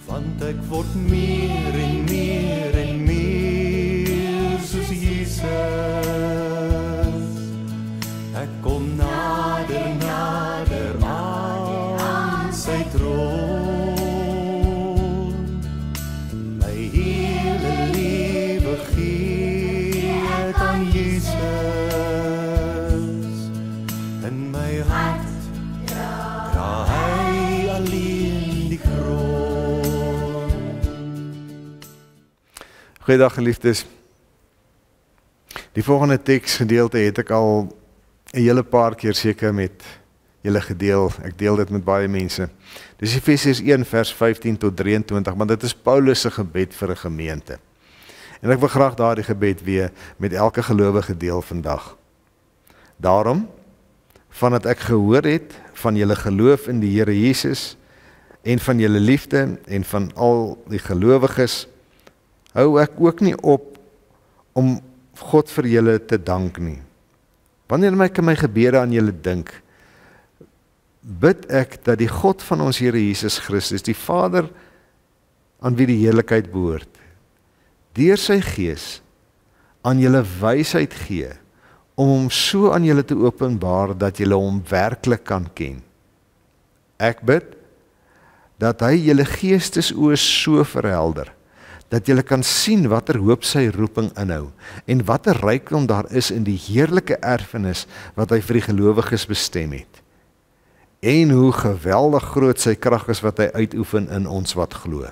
Want ek word meer en meer en meer soos Jesus. Ek kom nader, nader aan sy troon. My hele lewe gee ek aan Jesus. In my hart dra hy alleen die kroon. Goeiedag geliefdes. Die volgende teksgedeelte het ek al 'n hele paar keer seker met julle gedeel. Ek deel dit met baie mense. Dis Efesiërs 1 vers 15 tot 23, want dit is Paulus se gebed vir 'n gemeente. En ek wil graag daardie gebed weer met elke gelowige deel vandag. Daarom, vandat ek gehoor het van julle geloof in die Here Jesus en van julle liefde en van al die gelowiges, hou ek ook nie op om God vir julle te dank nie. Wanneer ek in my gebede aan julle dink, bid ek dat die God van ons Here Jesus Christus, die Vader aan wie die heerlikheid behoort, deur sy Gees aan julle wysheid gee, om hom so aan julle te openbaar dat julle hom werklik kan ken. Ek bid dat hy julle geestesoë so verhelder, dat julle kan sien watter hoop sy roeping inhou, en watter rykdom daar is in die heerlike erfenis wat hy vir die gelowiges bestem het, en hoe geweldig groot sy krag is wat hy uitoefen in ons wat glo.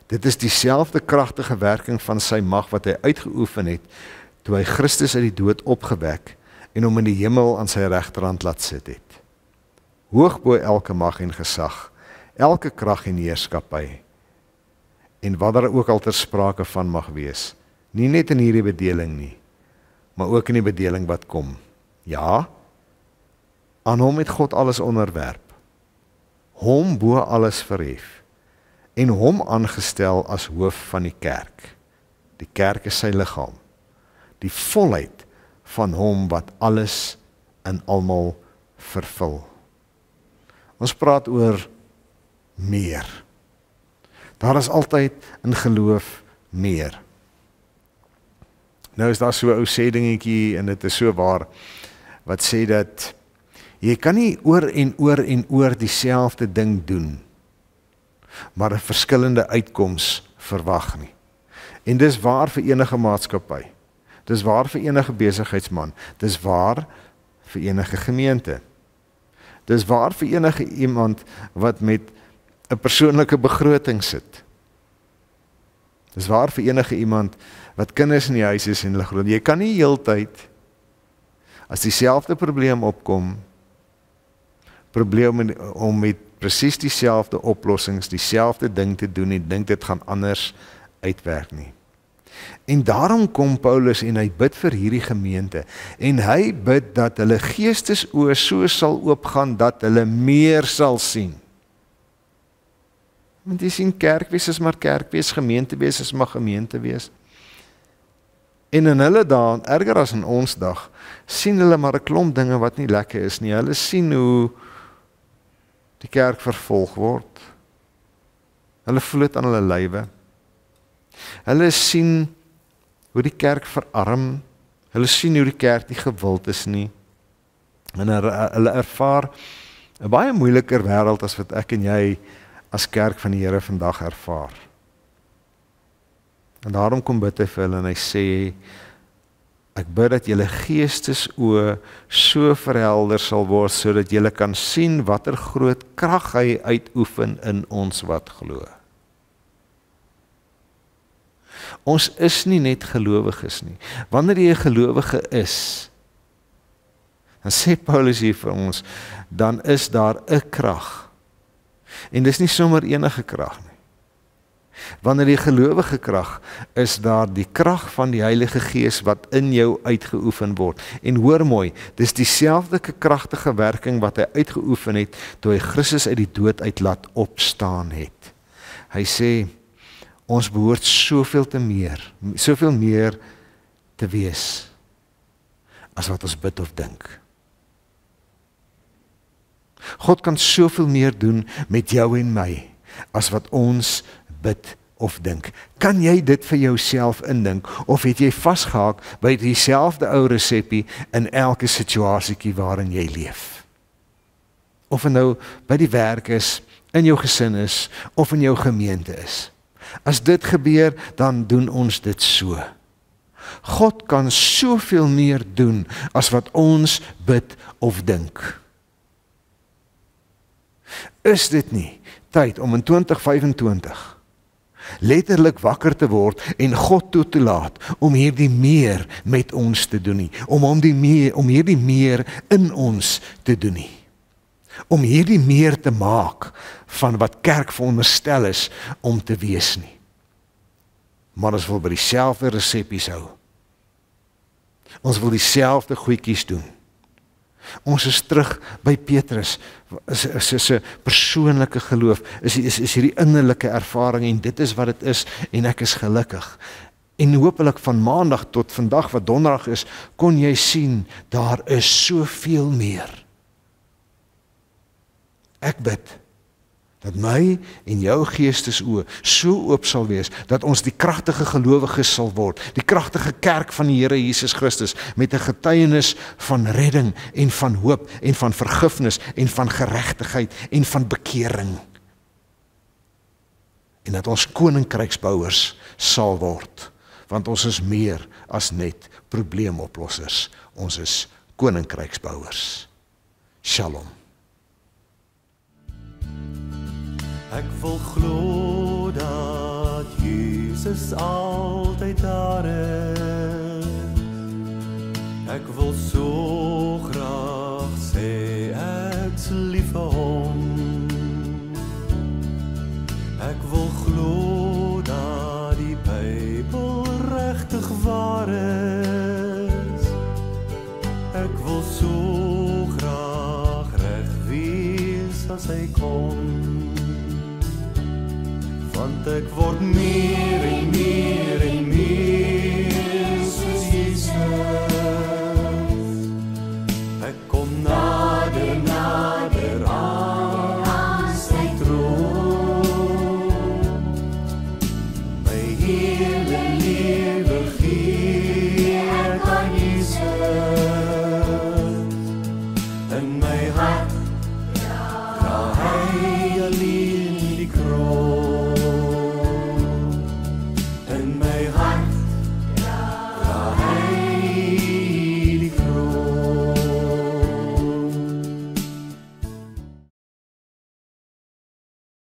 Dit is dieselfde kragtige werking van sy mag wat hy uitgeoefen het, toe hy Christus uit die dood opgewek, en hom in die hemel aan sy regterhand laat sit het. Hoog bo elke mag en gesag, elke krag en heerskappy, en wat daar ook al ter sprake van mag wees, nie net in hierdie bedeling nie, maar ook in die bedeling wat kom. Ja, aan hom het God alles onderwerp, hom bo alles verhef, en hom aangestel as hoof van die kerk. Die kerk is sy liggaam, die volheid van hom wat alles in almal vervul. Ons praat oor meer. Daar is altyd in geloof meer. Nou is daar so 'n ou sê dingetjie, en dit is so waar, wat sê dat jy kan nie oor en oor en oor dieselfde ding doen, maar 'n verskillende uitkoms verwag nie. En dis waar vir enige maatskappy. Dis waar vir enige besigheidsman. Dis waar vir enige gemeente. Dis waar vir enige iemand wat met 'n persoonlike begroting sit. Dis waar vir enige iemand wat kinders in die huis is en hulle groot. Jy kan nie heeltyd, as dieselfde probleem opkom, om met presies dieselfde oplossings, dieselfde ding te doen en dink dit gaan anders uitwerk nie. En daarom kom Paulus en hy bid vir hierdie gemeente, en hy bid dat hulle geestesoë so sal oopgaan dat hulle meer sal sien. Want jy sien, kerkwees is maar kerkwees, gemeentewees is maar gemeentewees. En in hulle dae, erger as in ons dag, sien hulle maar 'n klomp dinge wat nie lekker is nie. Hulle sien hoe die kerk vervolg word. Hulle voel dit aan hulle lywe. Hulle sien hoe die kerk verarm. Hulle sien hoe die kerk nie gewild is nie. En hulle ervaar 'n baie moeiliker wêreld as wat ek en jy as kerk van die Here vandag ervaar. En daarom kom bid hy vir hulle en hy sê, ek bid dat julle geestesoë so verhelder sal word, sodat julle kan sien watter groot krag hy uitoefen in ons wat glo. Ons is nie net gelowiges nie. Wanneer jy 'n gelowige is, dan sê Paulus hier vir ons, dan is daar 'n krag. En dis nie sommer enige krag nie. Wanneer die gelowige krag is daar die krag van die Heilige Gees wat in jou uitgeoefen word. En hoor mooi, dis dieselfde kragtige werking wat hy uitgeoefen het toe hy Christus uit die dood uit laat opstaan het. Hy sê, ons behoort soveel meer te wees as wat ons bid of dink. God kan soveel meer doen met jou en my, as wat ons bid of dink. Kan jy dit vir jouself indink, of het jy vasgehaak by dieselfde ou resepie in elke situasietjie waarin jy leef? Of het nou by die werk is, in jou gesin is, of in jou gemeente is. As dit gebeur, dan doen ons dit so. God kan soveel meer doen as wat ons bid of dink. Is dit nie tyd om in 2025 letterlik wakker te word en God toe te laat om hierdie meer met ons te doen nie, om hierdie meer in ons te doen nie, om hierdie meer te maak van wat kerk veronderstel is om te wees nie. Maar ons wil by dieselfde resepies hou. Ons wil dieselfde goedjies doen. Ons is terug by Petrus, is 'n persoonlike geloof, is hierdie innerlike ervaring en dit is wat dit is en ek is gelukkig. En hopelik van maandag tot vandag wat donderdag is, kon jy sien, daar is soveel meer. Ek bid dat my en jou geestesoë so oop sal wees, dat ons die kragtige gelowiges sal word, die kragtige kerk van die Here Jesus Christus, met 'n getuienis van redding en van hoop en van vergifnis en van geregtigheid en van bekering. En dat ons koninkryksbouers sal word, want ons is meer as net probleemoplossers, ons is koninkryksbouers. Shalom. Ek wil glo dat Jesus altyd daar is. Ek wil so graag sê ek's lief vir hom. Ek wil glo dat die Bybel regtig waar is. Ek wil so graag reg wees as hy kom. Want ek word meer